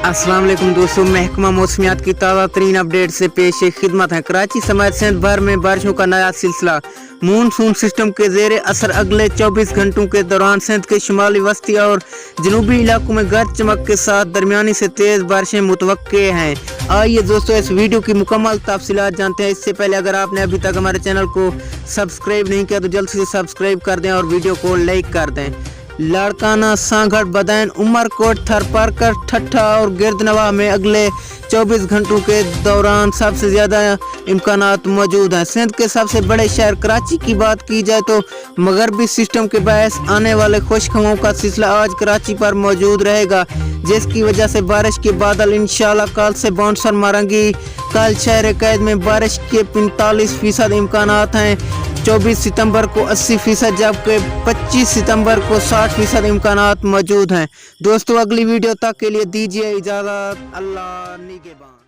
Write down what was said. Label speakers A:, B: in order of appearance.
A: अस्सलाम वालेकुम दोस्तों, महकमा मौसमियात की ताज़ा तरीन अपडेट से पेश खिदमत है। कराची समेत सिंध भर में बारिशों का नया सिलसिला। मानसून सिस्टम के ज़ेरे असर अगले 24 घंटों के दौरान सिंध के शुमाली वस्ती और जनूबी इलाकों में गरज चमक के साथ दरमियानी से तेज़ बारिशें मुतवक्के हैं। आइए दोस्तों इस वीडियो की मुकम्मल तफसीलात जानते हैं। इससे पहले अगर आपने अभी तक हमारे चैनल को सब्सक्राइब नहीं किया तो जल्द से सब्सक्राइब कर दें और वीडियो को लाइक कर दें। लाड़काना, सांगड़, बदैन, उमरकोट, थरपारकर, ठट्ठा और गिरदनवा में अगले 24 घंटों के दौरान सबसे ज़्यादा इम्कानात मौजूद हैं। सिंध के सबसे बड़े शहर कराची की बात की जाए तो मगरबी सिस्टम के बायस आने वाले खुश्क हवाओं का सिलसिला आज कराची पर मौजूद रहेगा, जिसकी वजह से बारिश के बादल इंशाल्लाह कल से बाउंसर मारेंगी। कल शहर कैद में बारिश के 45% इम्कानात हैं। 24 सितंबर को 80%, जबकि 25 सितंबर को 60% इम्कानात मौजूद हैं। दोस्तों अगली वीडियो तक के लिए दीजिए इजाज़त। अल्लाह निगहबान।